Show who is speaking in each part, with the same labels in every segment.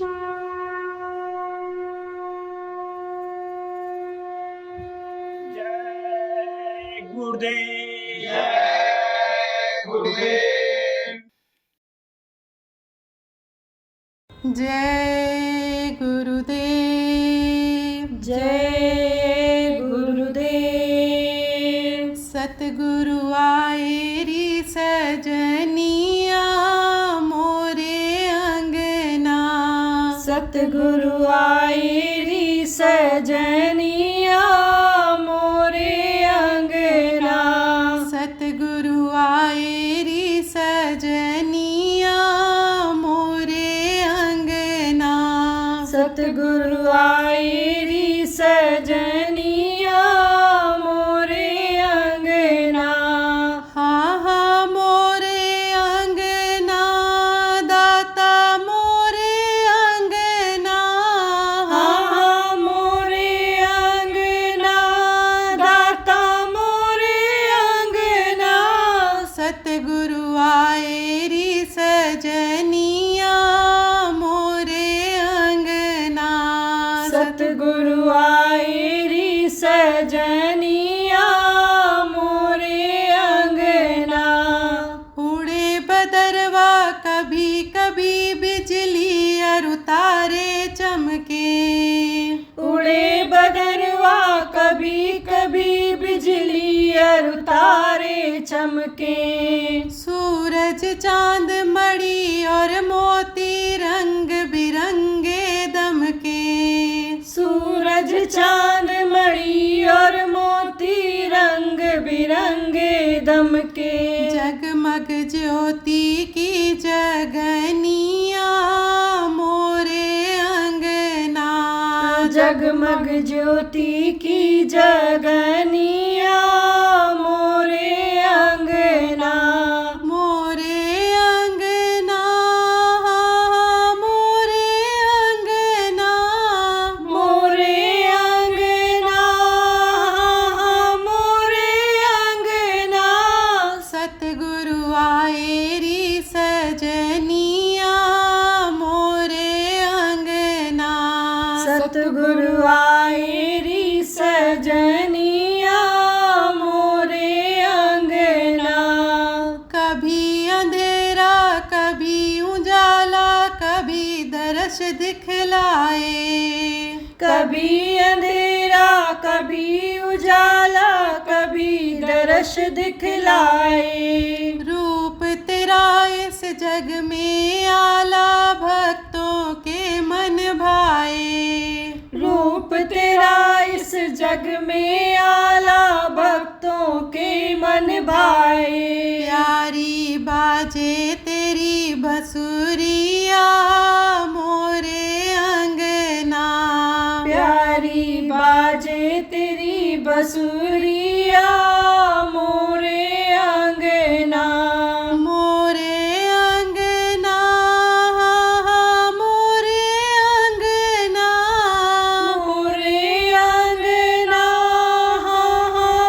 Speaker 1: जय गुरुदेव।
Speaker 2: जय गुरुदेव।
Speaker 3: जय गुरुदेव।
Speaker 4: जय गुरुदेव।
Speaker 3: सतगुरु आए री सजनिया मोरे अंगना।
Speaker 4: सतगुरु आए री सजनिया मोरे अंगना।
Speaker 3: सतगुरु आए री सजनिया मोरे अंगना।
Speaker 4: सतगुरु आए री सजनिया मोरे अंगना।
Speaker 3: हाँ हाँ मोरे अंगना दाता मोरे अंगना।
Speaker 4: हाँ हाँ मोरे अंगना दाता मोरे अंगना।
Speaker 3: सतगुरु आए री सजनिया मोरे अंगना।
Speaker 4: सतगुरु आए री सजनिया मोरे अंगना।
Speaker 3: उड़े बदरवा कभी कभी बिजली और तारे चमके।
Speaker 4: उड़े बदरवा कभी कभी बिजली और तारे चमके।
Speaker 3: सूरज चांद मणि और मोती रंग बिरंगे दमके।
Speaker 4: सूरज चांद मणि और मोती रंग बिरंगे दमके।
Speaker 3: जगमग ज्योति की जगनिया मोरे अंगना।
Speaker 4: जगमग ज्योति की जगनिया मोरे अंगना।
Speaker 3: मोरे अंगना मोरे अंगना।
Speaker 4: मोरे अंगना मोरे अंगना।
Speaker 3: सतगुरु आए री सजनिया मोरे अंगना।
Speaker 4: सतगुरु आए री सजनिया मोरे अंगना।
Speaker 3: कभी अंधेरा कभी उजाला कभी दर्श दिखलाए।
Speaker 4: कभी अंधेरा कभी उजाला कभी दर्श दिखलाए।
Speaker 3: रूप तेरा इस जग में आला भक्तों के मन भाए।
Speaker 4: रूप तेरा इस जग में आला भक्तों के मन भाए।
Speaker 3: प्यारी बाजे तेरी बसुरिया मोरे अंगना।
Speaker 4: प्यारी बाजे तेरी बसुरिया मोरे अंगना।
Speaker 3: मोरे अंगना मोरे अंगना।
Speaker 4: मोरे अंगना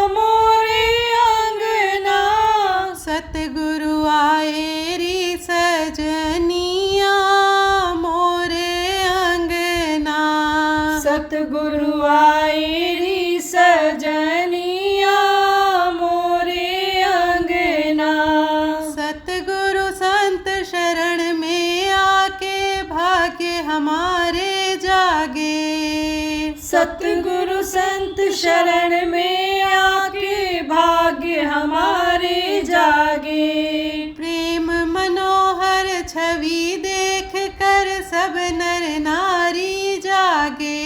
Speaker 4: मोरे अंगना।
Speaker 3: सतगुरु आए री सजनिया मोरे अंगना।
Speaker 4: सतगुरु आए री सजनिया मोरे अंगना।
Speaker 3: सतगुरु संत शरण में आके भाग्य हमारे जागे।
Speaker 4: सतगुरु संत शरण में आके भाग्य हमारे जागे।
Speaker 3: प्रेम मनोहर छवि देख कर सब नर नारी जागे।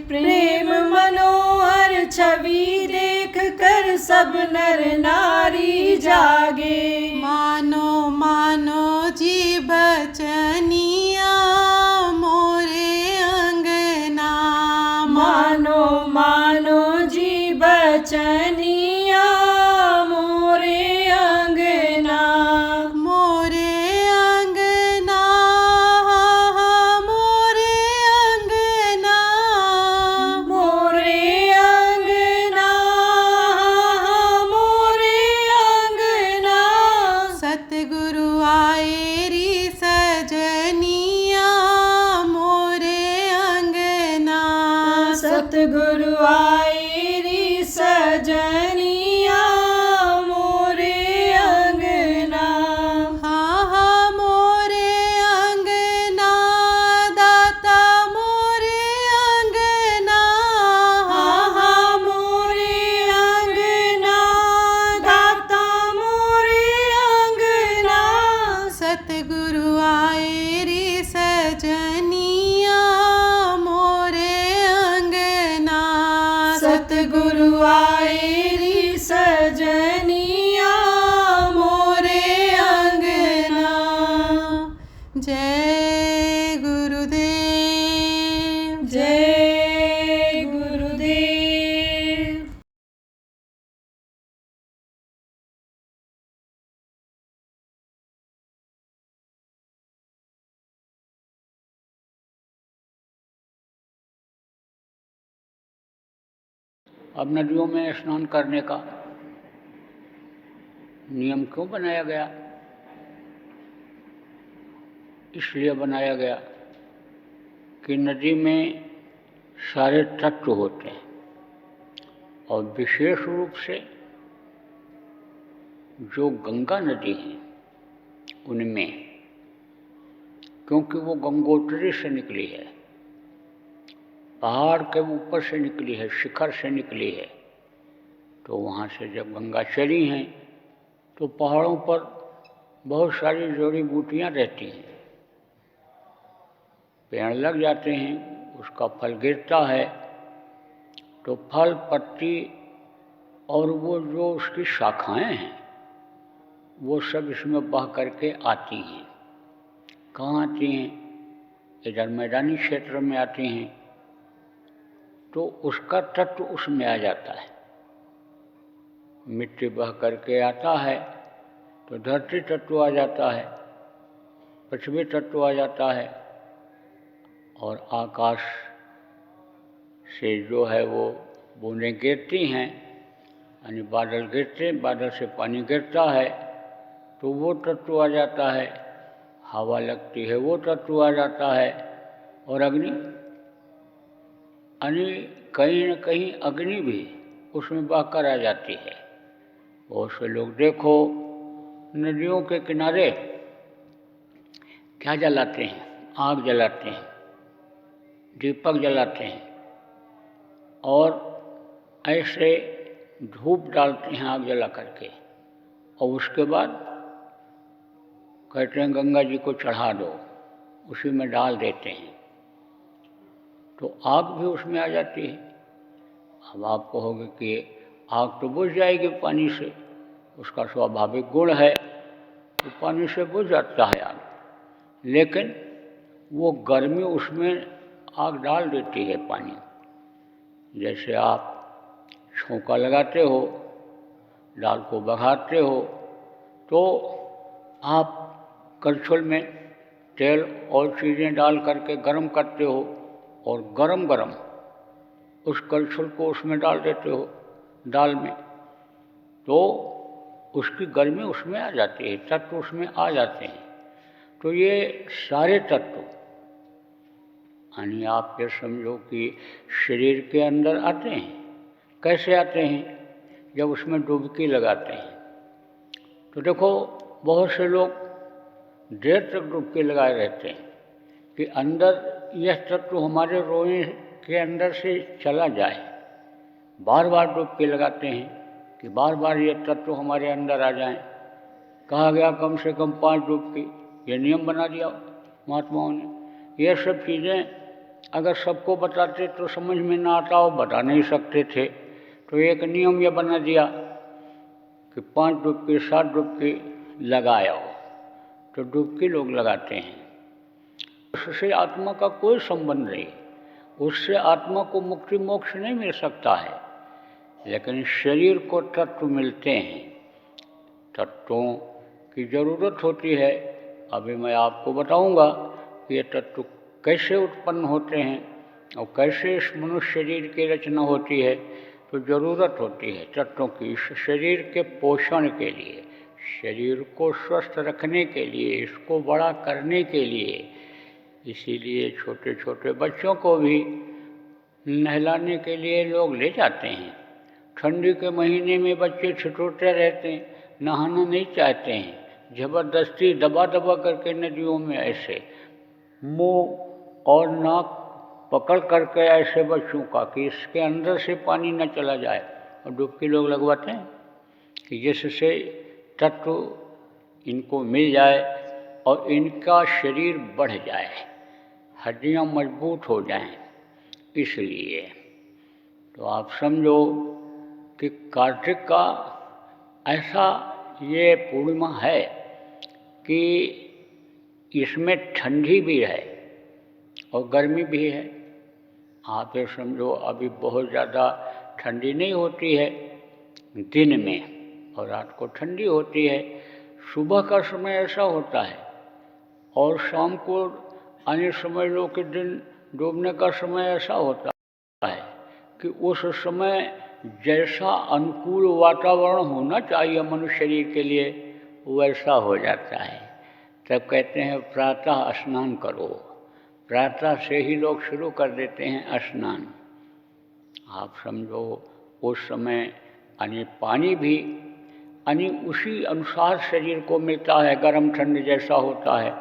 Speaker 4: प्रेम मनोहर छवि देख कर सब नर नारी जागे।
Speaker 3: मानो मानो जी बचनिया मोरे अंगना।
Speaker 4: मानो मानो जी बचनिया मोरे अंगना।
Speaker 3: मोरे अंगना मोरे अंगना।
Speaker 4: मोरे अंगना मोरे अंगना।
Speaker 3: सत
Speaker 4: सतगुरु आए री सजनिया मोरे अंगना।
Speaker 3: हाँ हाँ मोरे अंगना दाता मोरे अंगना।
Speaker 4: हाँ हाँ मोरे अंगना दाता मोरे अंगना।
Speaker 3: सतगुरु आए रे सजनिया मोरे अंगना।
Speaker 4: सतगुरु आए री सजनिया मोरे अंगना।
Speaker 3: जय गुरुदेव।
Speaker 4: जय गुरुदेव।
Speaker 2: अब नदियों में स्नान करने का नियम क्यों बनाया गया? इसलिए बनाया गया कि नदी में सारे तत्व होते हैं और विशेष रूप से जो गंगा नदी है उनमें, क्योंकि वो गंगोत्री से निकली है, पहाड़ के ऊपर से निकली है, शिखर से निकली है, तो वहाँ से जब गंगा चली हैं तो पहाड़ों पर बहुत सारी जड़ी बूटियाँ रहती हैं, पेड़ लग जाते हैं, उसका फल गिरता है, तो फल पत्ती और वो जो उसकी शाखाएं हैं वो सब इसमें बह करके आती हैं। कहाँ आती हैं? इधर मैदानी क्षेत्र में आती हैं, तो उसका तत्व उसमें आ जाता है। मिट्टी बह करके आता है तो धरती तत्व आ जाता है, पृथ्वी तत्व आ जाता है, और आकाश से जो है वो बूंदें गिरती हैं, यानी बादल गिरते, बादल से पानी गिरता है तो वो तत्व आ जाता है, हवा लगती है वो तत्व आ जाता है, और अग्नि, यानी कहीं न कहीं अग्नि भी उसमें बहकर आ जाती है। बहुत से लोग देखो नदियों के किनारे क्या जलाते हैं? आग जलाते हैं, दीपक जलाते हैं, और ऐसे धूप डालते हैं आग जला करके, और उसके बाद कहते हैं गंगा जी को चढ़ा दो, उसी में डाल देते हैं, तो आग भी उसमें आ जाती है। अब आप कहोगे कि आग तो बुझ जाएगी पानी से, उसका स्वाभाविक गुण है, तो पानी से बुझ जाता है आग, लेकिन वो गर्मी उसमें आग डाल देती है पानी। जैसे आप छोंका लगाते हो, दाल को बघारते हो, तो आप कलछुल में तेल और चीज़ें डाल करके गर्म करते हो, और गरम गरम उस कलछुल को उसमें डाल देते हो दाल में, तो उसकी गर्मी उसमें आ जाती है, तत्व उसमें आ जाते हैं। तो ये सारे तत्व, यानी आप ये समझो कि शरीर के अंदर आते हैं। कैसे आते हैं? जब उसमें डुबकी लगाते हैं। तो देखो बहुत से लोग देर तक डुबकी लगाए रहते हैं कि अंदर यह तत्व हमारे रोए के अंदर से चला जाए, बार बार डुबकी लगाते हैं कि बार बार ये तत्व हमारे अंदर आ जाएं। कहा गया कम से कम 5 डुबकी, ये नियम बना दिया महात्माओं ने। ये सब चीज़ें अगर सबको बताते तो समझ में ना आता हो, बता नहीं सकते थे, तो एक नियम ये बना दिया कि 5 डुबकी 7 डुबकी लगाओ, तो डुबकी लोग लगाते हैं। उससे आत्मा का कोई संबंध नहीं, उससे आत्मा को मुक्ति मोक्ष नहीं मिल सकता है, लेकिन शरीर को तत्व मिलते हैं, तत्वों की ज़रूरत होती है। अभी मैं आपको बताऊंगा कि ये तत्व कैसे उत्पन्न होते हैं और कैसे इस मनुष्य शरीर की रचना होती है। तो ज़रूरत होती है तत्वों की इस शरीर के पोषण के लिए, शरीर को स्वस्थ रखने के लिए, इसको बड़ा करने के लिए। इसीलिए छोटे छोटे बच्चों को भी नहलाने के लिए लोग ले जाते हैं। ठंडी के महीने में बच्चे छिटोते रहते हैं, नहाना नहीं चाहते हैं, ज़बरदस्ती दबा दबा करके नदियों में ऐसे मुंह और नाक पकड़ करके ऐसे बच्चों का कि इसके अंदर से पानी न चला जाए, और डुबकी लोग लगवाते हैं कि जिससे तत्व इनको मिल जाए और इनका शरीर बढ़ जाए, हड्डियां मजबूत हो जाएं। इसलिए तो आप समझो कि कार्तिक का ऐसा ये पूर्णिमा है कि इसमें ठंडी भी है और गर्मी भी है। आप ये समझो अभी बहुत ज़्यादा ठंडी नहीं होती है दिन में, और रात को ठंडी होती है। सुबह का समय ऐसा होता है और शाम को आने समझ लो कि दिन डूबने का समय ऐसा होता है कि उस समय जैसा अनुकूल वातावरण होना चाहिए मनुष्य शरीर के लिए वैसा हो जाता है। तब कहते हैं प्रातः स्नान करो। प्रातः से ही लोग शुरू कर देते हैं स्नान। आप समझो उस समय यानी पानी भी यानी उसी अनुसार शरीर को मिलता है, गर्म ठंड जैसा होता है,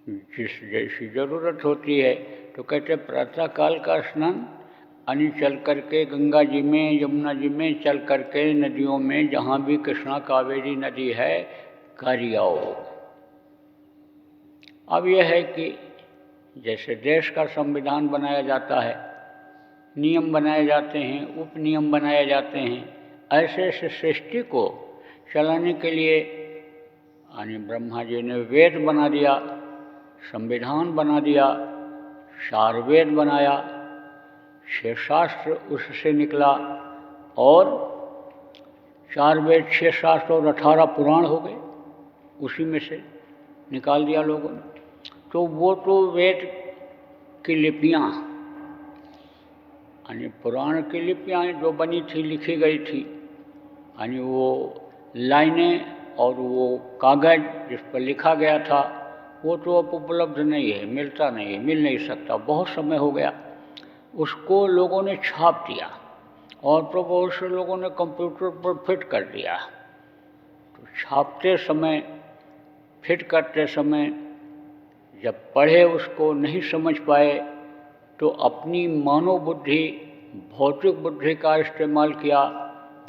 Speaker 2: जिस जैसी ज़रूरत होती है। तो कहते प्रातः काल का स्नान यानी चल करके गंगा जी में, यमुना जी में चल करके नदियों में जहाँ भी कृष्णा कावेरी नदी है कर आओ। अब यह है कि जैसे देश का संविधान बनाया जाता है, नियम बनाए जाते हैं, उपनियम बनाए जाते हैं, ऐसे ऐसे सृष्टि को चलाने के लिए यानी ब्रह्मा जी ने वेद बना दिया, संविधान बना दिया, 4 वेद बनाया, 6 शास्त्र उससे निकला, और 4 वेद 6 शास्त्र और 18 पुराण हो गए, उसी में से निकाल दिया लोगों ने। तो वो तो वेद की लिपियाँ यानी पुराण की लिपियाँ जो बनी थी, लिखी गई थी, यानी वो लाइनें और वो कागज़ जिस पर लिखा गया था वो तो अब उपलब्ध नहीं है, मिलता नहीं है, मिल नहीं सकता, बहुत समय हो गया। उसको लोगों ने छाप दिया और तो बहुत से लोगों ने कंप्यूटर पर फिट कर दिया। तो छापते समय, फिट करते समय जब पढ़े उसको नहीं समझ पाए तो अपनी मानव बुद्धि, भौतिक बुद्धि का इस्तेमाल किया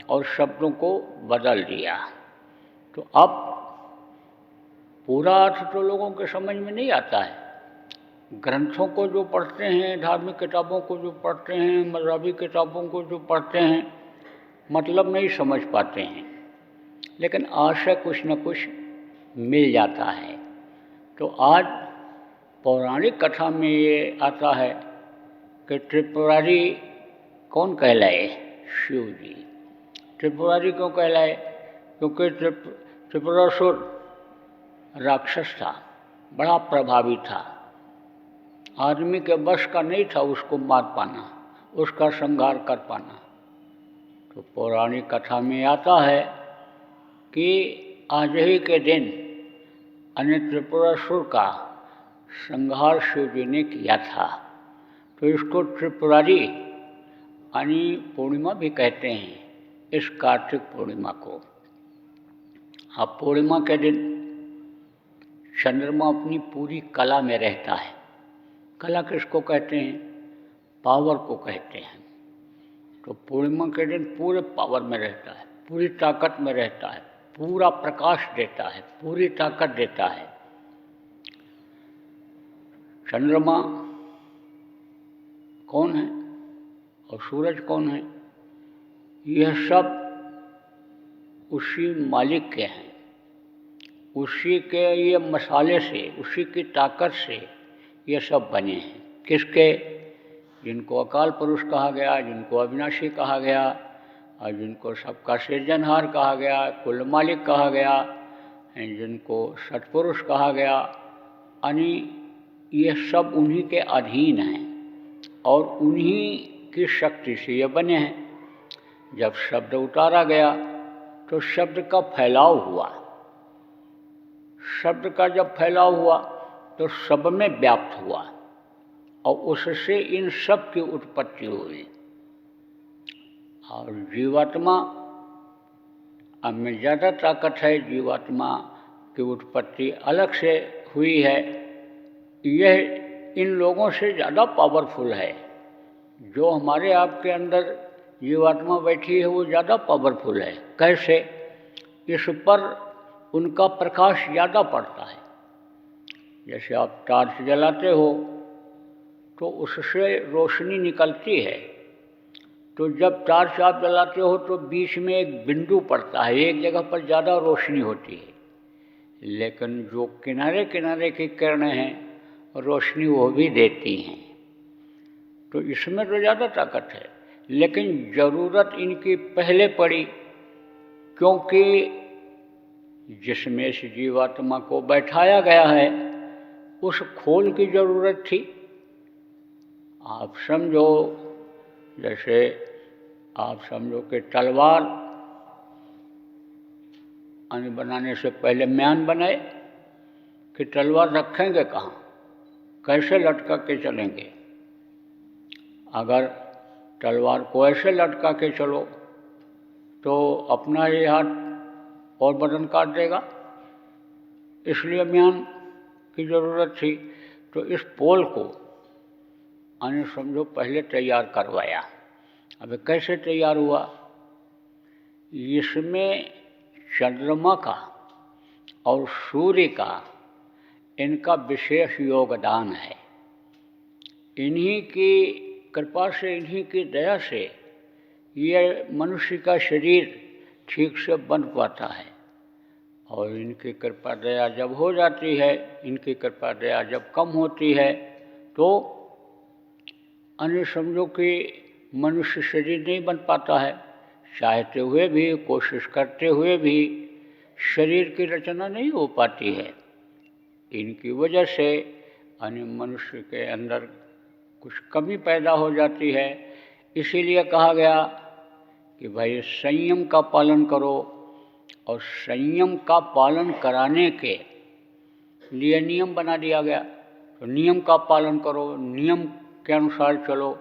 Speaker 2: और शब्दों को बदल दिया। तो अब पूरा अर्थ तो लोगों के समझ में नहीं आता है। ग्रंथों को जो पढ़ते हैं, धार्मिक किताबों को जो पढ़ते हैं, मज़हबी किताबों को जो पढ़ते हैं, मतलब नहीं समझ पाते हैं, लेकिन आशय कुछ न कुछ मिल जाता है। तो आज पौराणिक कथा में ये आता है कि त्रिपुरारी कौन कहलाए? शिव जी। त्रिपुरारी क्यों कहलाए? क्योंकि त्रिपुरासुर राक्षस था, बड़ा प्रभावी था, आदमी के बस का नहीं था उसको मार पाना, उसका संहार कर पाना। तो पौराणिक कथा में आता है कि आज ही के दिन अन्य त्रिपुरासुर का संहार शिव जी ने किया था। तो इसको त्रिपुरारी यानी पूर्णिमा भी कहते हैं, इस कार्तिक पूर्णिमा को। अब पूर्णिमा के दिन चंद्रमा अपनी पूरी कला में रहता है। कला किसको कहते हैं? पावर को कहते हैं। तो पूर्णिमा के दिन पूरे पावर में रहता है, पूरी ताकत में रहता है, पूरा प्रकाश देता है, पूरी ताकत देता है। चंद्रमा कौन है और सूरज कौन है? यह सब उसी मालिक के हैं, उसी के ये मसाले से, उसी की ताकत से ये सब बने हैं। किसके? जिनको अकाल पुरुष कहा गया, जिनको अविनाशी कहा गया, और जिनको सबका सृजनहार कहा गया, कुल मालिक कहा गया, जिनको सतपुरुष कहा गया, यानी ये सब उन्हीं के अधीन हैं और उन्हीं की शक्ति से ये बने हैं। जब शब्द उतारा गया तो शब्द का फैलाव हुआ। शब्द का जब फैलाव हुआ तो सब में व्याप्त हुआ और उससे इन सब की उत्पत्ति हुई। और जीवात्मा में ज़्यादा ताकत है, जीवात्मा की उत्पत्ति अलग से हुई है। यह इन लोगों से ज़्यादा पावरफुल है। जो हमारे आपके अंदर जीवात्मा बैठी है वो ज़्यादा पावरफुल है। कैसे? इस पर उनका प्रकाश ज़्यादा पड़ता है। जैसे आप टॉर्च जलाते हो तो उससे रोशनी निकलती है, तो जब टॉर्च आप जलाते हो तो बीच में एक बिंदु पड़ता है, एक जगह पर ज़्यादा रोशनी होती है। लेकिन जो किनारे किनारे की किरणें हैं रोशनी वो भी देती हैं, तो इसमें तो ज़्यादा ताकत है। लेकिन ज़रूरत इनकी पहले पड़ी, क्योंकि जिसमें इस जीवात्मा को बैठाया गया है उस खोल की ज़रूरत थी। आप समझो, जैसे आप समझो कि तलवार बनाने से पहले म्यान बनाए कि तलवार रखेंगे कहाँ, कैसे लटका के चलेंगे। अगर तलवार को ऐसे लटका के चलो तो अपना ही हाथ और बदन काट देगा, इसलिए म्यान की ज़रूरत थी। तो इस पोल को समझो पहले तैयार करवाया। अब कैसे तैयार हुआ? इसमें चंद्रमा का और सूर्य का इनका विशेष योगदान है। इन्हीं की कृपा से, इन्हीं की दया से ये मनुष्य का शरीर ठीक से बन पाता है। और इनकी कृपा दया जब हो जाती है, इनकी कृपा दया जब कम होती है तो समझो कि मनुष्य शरीर नहीं बन पाता है। चाहते हुए भी, कोशिश करते हुए भी शरीर की रचना नहीं हो पाती है। इनकी वजह से मनुष्य के अंदर कुछ कमी पैदा हो जाती है। इसीलिए कहा गया कि भाई संयम का पालन करो, और संयम का पालन कराने के लिए नियम बना दिया गया। तो नियम का पालन करो, नियम के अनुसार चलो।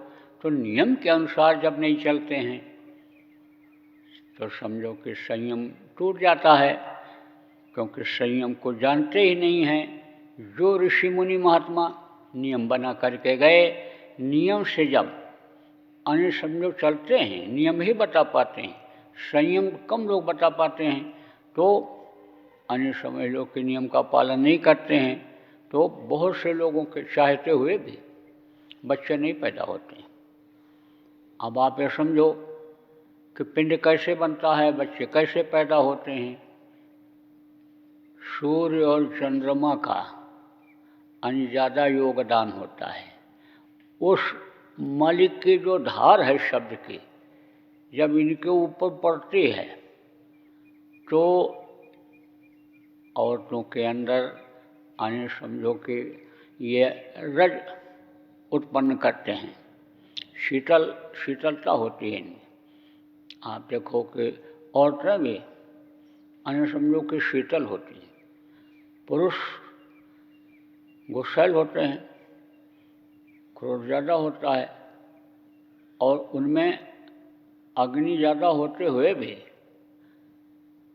Speaker 2: तो नियम के अनुसार जब नहीं चलते हैं तो समझो कि संयम टूट जाता है, क्योंकि संयम को जानते ही नहीं हैं। जो ऋषि मुनि महात्मा नियम बना करके गए, नियम से जब समझो चलते हैं, नियम ही बता पाते हैं, संयम कम लोग बता पाते हैं, तो समझ लो कि नियम का पालन नहीं करते हैं, तो बहुत से लोगों के चाहते हुए भी बच्चे नहीं पैदा होते। अब आप ये समझो कि पिंड कैसे बनता है, बच्चे कैसे पैदा होते हैं। सूर्य और चंद्रमा का ज़्यादा योगदान होता है। उस मालिक की जो धार है शब्द की, जब इनके ऊपर पड़ती है तो औरतों के अंदर समझो कि ये रज उत्पन्न करते हैं, शीतलता होती है इनमें। आप देखो कि औरतें भी समझो कि शीतल होती हैं, पुरुष गुस्सैल होते हैं, क्रोध ज़्यादा होता है, और उनमें अग्नि ज़्यादा होते हुए भी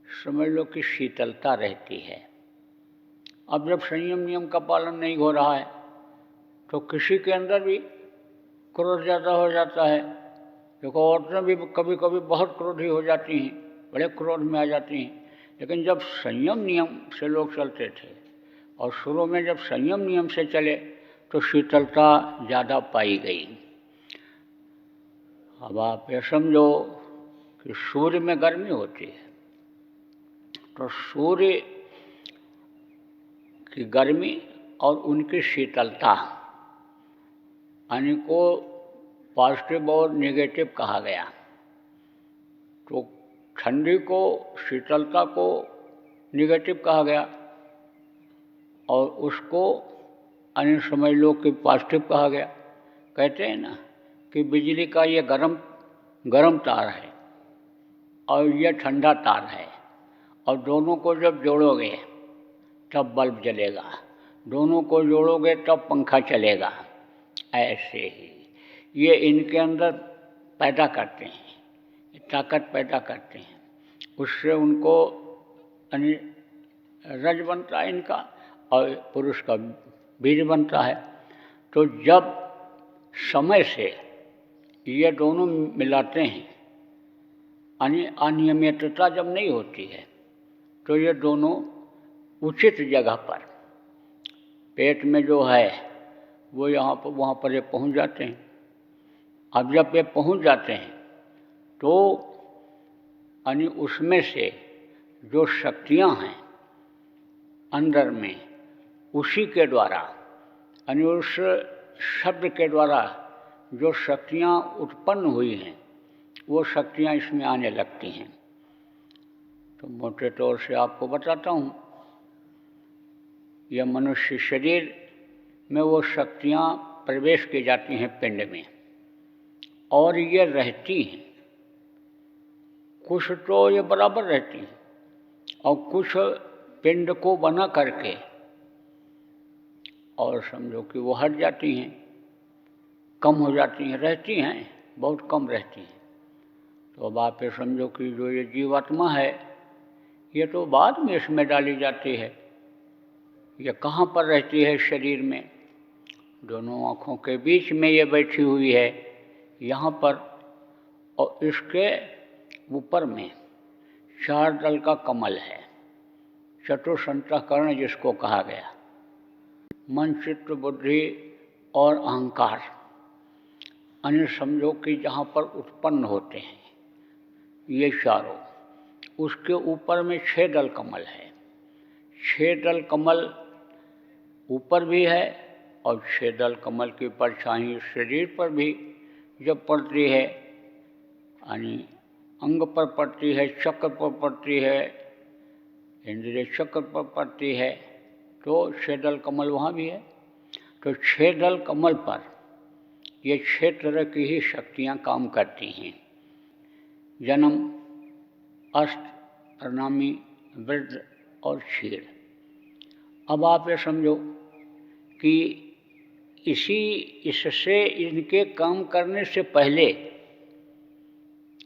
Speaker 2: समझ लो कि शीतलता रहती है। अब जब संयम नियम का पालन नहीं हो रहा है तो किसी के अंदर भी क्रोध ज़्यादा हो जाता है। देखो औरतें भी कभी कभी बहुत क्रोधी हो जाती हैं, बड़े क्रोध में आ जाती हैं। लेकिन जब संयम नियम से लोग चलते थे, और शुरू में जब संयम नियम से चले तो शीतलता ज़्यादा पाई गई। अब आप ये समझो कि सूर्य में गर्मी होती है, तो सूर्य की गर्मी और उनकी शीतलता को पॉजिटिव और नेगेटिव कहा गया। तो ठंडी को, शीतलता को नेगेटिव कहा गया, और उसको समझ लो कि पॉजिटिव कहा गया। कहते हैं ना कि बिजली का ये गरम तार है और ये ठंडा तार है, और दोनों को जब जोड़ोगे तब बल्ब जलेगा, दोनों को जोड़ोगे तब पंखा चलेगा। ऐसे ही ये इनके अंदर पैदा करते हैं, ताकत पैदा करते हैं, उससे उनको यानी रज बनता है इनका और पुरुष का बीज बनता है। तो जब समय से ये दोनों मिलाते हैं, यानी अनियमितता जब नहीं होती है, तो ये दोनों उचित जगह पर पेट में जो है वो यहाँ पर वहाँ पर ये पहुँच जाते हैं। अब जब ये पहुँच जाते हैं तो यानी उसमें से जो शक्तियाँ हैं अंदर में, उसी के द्वारा यानी उस शब्द के द्वारा जो शक्तियाँ उत्पन्न हुई हैं वो शक्तियाँ इसमें आने लगती हैं। तो मोटे तौर से आपको बताता हूँ, यह मनुष्य शरीर में वो शक्तियाँ प्रवेश की जाती हैं पिंड में और ये रहती हैं। कुछ तो ये बराबर रहती हैं और कुछ पिंड को बना करके और समझो कि वो हट जाती हैं, कम हो जाती हैं, रहती हैं बहुत कम रहती हैं। तो अब आप ये समझो कि जो ये जीवात्मा है ये तो बाद में इसमें डाली जाती है। ये कहाँ पर रहती है शरीर में? दोनों आँखों के बीच में ये बैठी हुई है यहाँ पर, और इसके ऊपर में 4 दल का कमल है, चतुष्अंतःकरण जिसको कहा गया, मन चित्त बुद्धि और अहंकार, यानी समझो कि जहाँ पर उत्पन्न होते हैं ये चारों, उसके ऊपर में 6 दल कमल है। 6 दल कमल ऊपर भी है और 6 दल कमल की परछाई शरीर पर भी जब पड़ती है, यानी अंग पर पड़ती है, चक्र पर पड़ती है, इंद्रिय चक्र पर पड़ती है, तो 6 दल कमल वहाँ भी है। तो 6 दल कमल पर ये 6 तरह की ही शक्तियाँ काम करती हैं। जन्म, अष्ट, प्रणामी, वृद्ध और क्षीर। अब आप ये समझो कि इससे इनके काम करने से पहले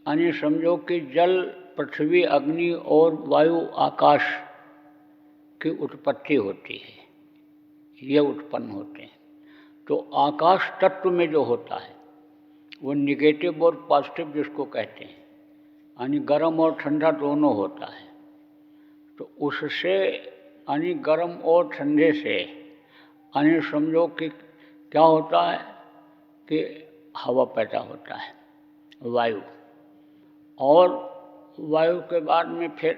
Speaker 2: यानी समझो कि जल, पृथ्वी, अग्नि और वायु, आकाश की उत्पत्ति होती है, ये उत्पन्न होते हैं। तो आकाश तत्व में जो होता है वो निगेटिव और पॉजिटिव जिसको कहते हैं, यानी गर्म और ठंडा दोनों होता है। तो उससे यानी गर्म और ठंडे से यानी समझो कि क्या होता है कि हवा पैदा होता है, वायु, और वायु के बाद में फिर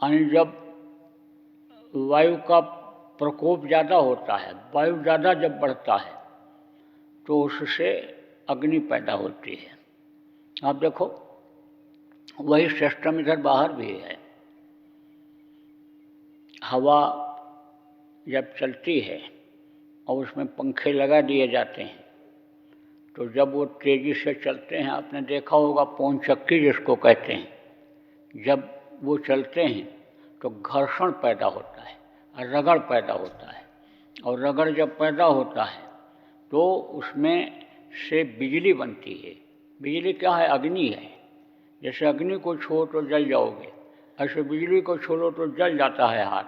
Speaker 2: यानी जब वायु का प्रकोप ज़्यादा होता है, वायु ज़्यादा जब बढ़ता है तो उससे अग्नि पैदा होती है। आप देखो वही सिस्टम इधर बाहर भी है। हवा जब चलती है और उसमें पंखे लगा दिए जाते हैं, तो जब वो तेज़ी से चलते हैं, आपने देखा होगा पवन चक्की जिसको कहते हैं, जब वो चलते हैं तो घर्षण पैदा होता है, रगड़ पैदा होता है, और रगड़ जब पैदा होता है तो उसमें से बिजली बनती है। बिजली क्या है? अग्नि है। जैसे अग्नि को छुओ तो जल जाओगे, ऐसे बिजली को छोड़ो तो जल जाता है हाथ,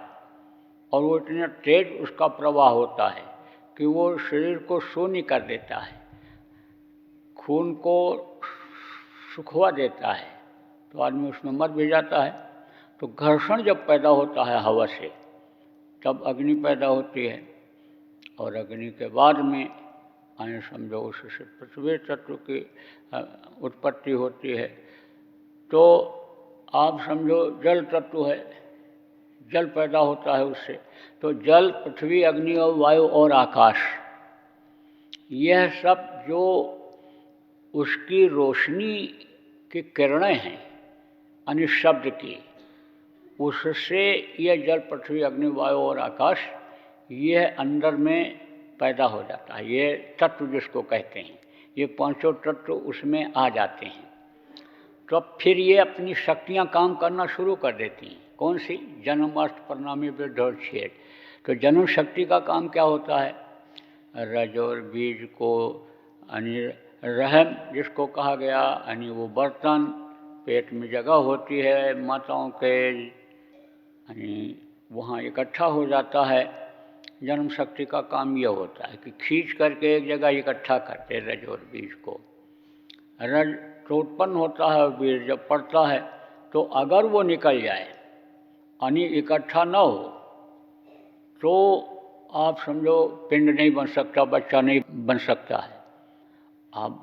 Speaker 2: और वो इतना तेज उसका प्रवाह होता है कि वो शरीर को शून्य कर देता है, खून को सुखवा देता है, तो आदमी उसमें मर भी जाता है। तो घर्षण जब पैदा होता है हवा से, तब अग्नि पैदा होती है, और अग्नि के बाद में यानी समझो उससे पृथ्वी तत्व की उत्पत्ति होती है। तो आप समझो जल तत्व है, जल पैदा होता है उससे। तो जल, पृथ्वी, अग्नि और वायु और आकाश, यह सब जो उसकी रोशनी की किरणें हैं यानी शब्द की, उससे यह जल, पृथ्वी, अग्नि, वायु और आकाश यह अंदर में पैदा हो जाता है। ये तत्व जिसको कहते हैं, ये 5 तत्व उसमें आ जाते हैं। तो अब फिर ये अपनी शक्तियाँ काम करना शुरू कर देती हैं। कौन सी? जन्म, अष्ट, प्रणामी, वृद्धि और क्षीर। तो जन्म शक्ति का काम क्या होता है? रज और बीज को यानी रहम जिसको कहा गया, यानी वो बर्तन पेट में जगह होती है माताओं के, यानी वहाँ इकट्ठा हो जाता है। जन्म शक्ति का काम यह होता है कि खींच करके एक जगह इकट्ठा करते रज और बीज को। रज तो उत्पन्न होता है और बीज जब पड़ता है तो अगर वो निकल जाए यानी इकट्ठा न हो तो आप समझो पिंड नहीं बन सकता, बच्चा नहीं बन सकता है। अब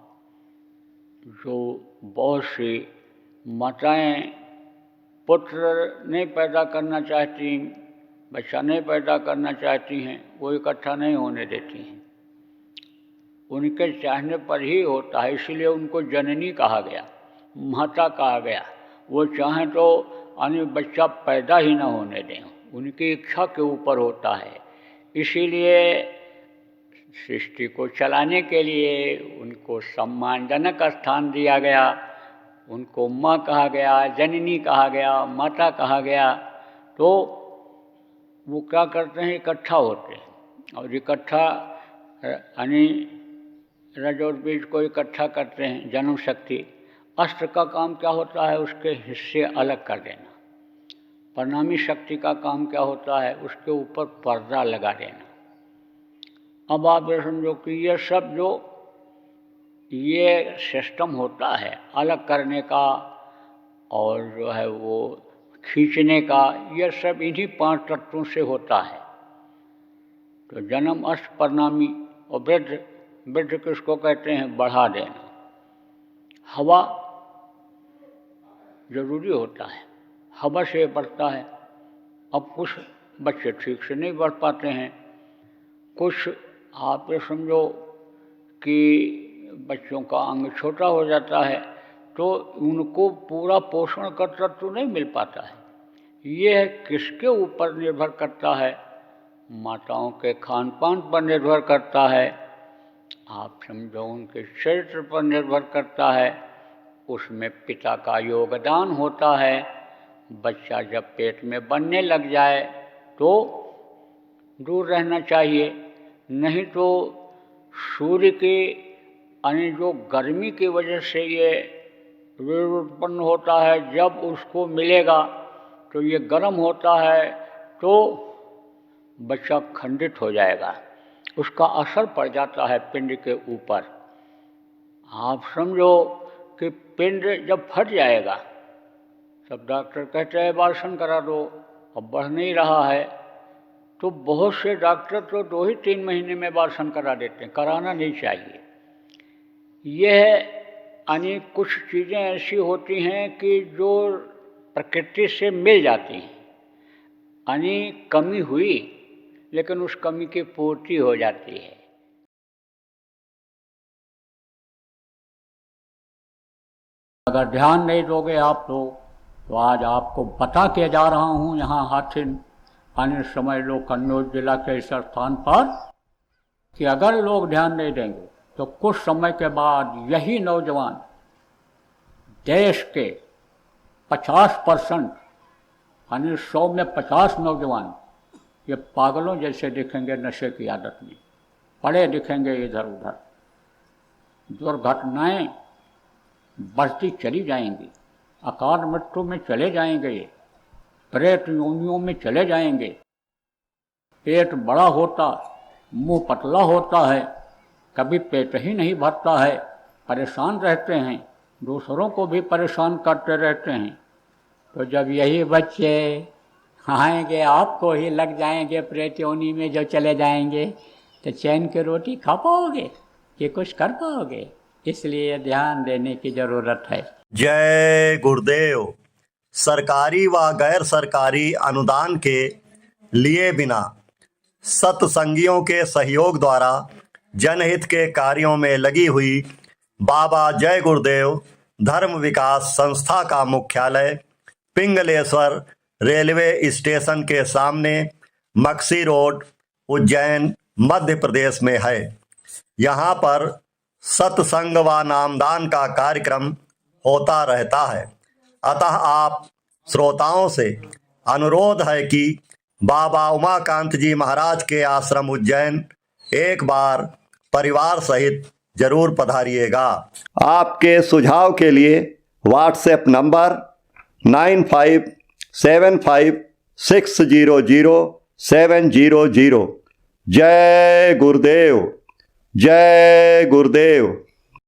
Speaker 2: जो बहुत सी माताएं पुत्र नहीं पैदा करना चाहती, बच्चा नहीं पैदा करना चाहती हैं, वो इकट्ठा नहीं होने देती हैं। उनके चाहने पर ही होता है, इसलिए उनको जननी कहा गया, माता कहा गया। वो चाहें तो यानी बच्चा पैदा ही ना होने दें, उनकी इच्छा के ऊपर होता है। इसीलिए सृष्टि को चलाने के लिए उनको सम्मानजनक स्थान दिया गया, उनको माँ कहा गया, जननी कहा गया, माता कहा गया। तो वो क्या करते हैं, इकट्ठा होते हैं और इकट्ठा यानी रज और बीज को इकट्ठा करते हैं। जन्म शक्ति अस्त्र का काम क्या होता है, उसके हिस्से अलग कर देना। परिणामी शक्ति का काम क्या होता है, उसके ऊपर पर्दा लगा देना। अब आप ये समझो कि ये सब जो ये सिस्टम होता है अलग करने का और जो है वो खींचने का, ये सब इन्हीं 5 तत्वों से होता है। तो जन्म अस्त्र परिणामी और वृद्ध, वृद्ध किसको कहते हैं, बढ़ा देना। हवा जरूरी होता है, हवा से बढ़ता है। अब कुछ बच्चे ठीक से नहीं बढ़ पाते हैं, कुछ आप ये समझो कि बच्चों का अंग छोटा हो जाता है तो उनको पूरा पोषण का तत्व नहीं मिल पाता है। ये किसके ऊपर निर्भर करता है, माताओं के खान पान पर निर्भर करता है, आप समझो उनके चरित्र पर निर्भर करता है, उसमें पिता का योगदान होता है। बच्चा जब पेट में बनने लग जाए तो दूर रहना चाहिए, नहीं तो सूर्य के यानी जो गर्मी की वजह से ये उत्पन्न होता है, जब उसको मिलेगा तो ये गर्म होता है तो बच्चा खंडित हो जाएगा, उसका असर पड़ जाता है पिंड के ऊपर। आप समझो कि पिंड जब फट जाएगा तब डॉक्टर कहते हैं अबॉर्शन करा दो, अब बढ़ नहीं रहा है, तो बहुत से डॉक्टर तो 2 ही 3 महीने में अबॉर्शन करा देते हैं। कराना नहीं चाहिए। यह यानी कुछ चीज़ें ऐसी होती हैं कि जो प्रकृति से मिल जाती हैं, यानी कमी हुई लेकिन उस कमी की पूर्ति हो जाती है। अगर ध्यान नहीं दोगे आप लोग तो आज आपको बता के जा रहा हूँ यहाँ हाथिन आने समय लो कन्नौज जिला के इस स्थान पर कि अगर लोग ध्यान नहीं देंगे तो कुछ समय के बाद यही नौजवान देश के 50% यानी 100 में 50 नौजवान ये पागलों जैसे दिखेंगे, नशे की आदत में पड़े दिखेंगे इधर उधर। दुर्घटनाएं बढ़ती चली जाएंगी, अकाल मृत्यु में चले जाएंगे, प्रेत योनियों में चले जाएंगे। पेट बड़ा होता, मुंह पतला होता है, कभी पेट ही नहीं भरता है, परेशान रहते हैं, दूसरों को भी परेशान करते रहते हैं। तो जब यही बच्चे आएंगे आपको ही लग जाएंगे प्रेत योनि में, जो चले जाएंगे तो चैन की रोटी खा पाओगे कि कुछ कर पाओगे? इसलिए ध्यान देने की जरूरत है।
Speaker 1: जय गुरुदेव। सरकारी व गैर सरकारी अनुदान के लिए बिना सत्संगियों के सहयोग द्वारा जनहित के कार्यों में लगी हुई बाबा जय गुरुदेव धर्म विकास संस्था का मुख्यालय पिंगलेश्वर रेलवे स्टेशन के सामने मक्सी रोड, उज्जैन, मध्य प्रदेश में है। यहाँ पर सत्संग व नामदान का कार्यक्रम होता रहता है। अतः आप श्रोताओं से अनुरोध है कि बाबा उमाकांत जी महाराज के आश्रम उज्जैन एक बार परिवार सहित जरूर पधारिएगा। आपके सुझाव के लिए व्हाट्सएप नंबर 9575600700। जय गुरुदेव, जय गुरुदेव।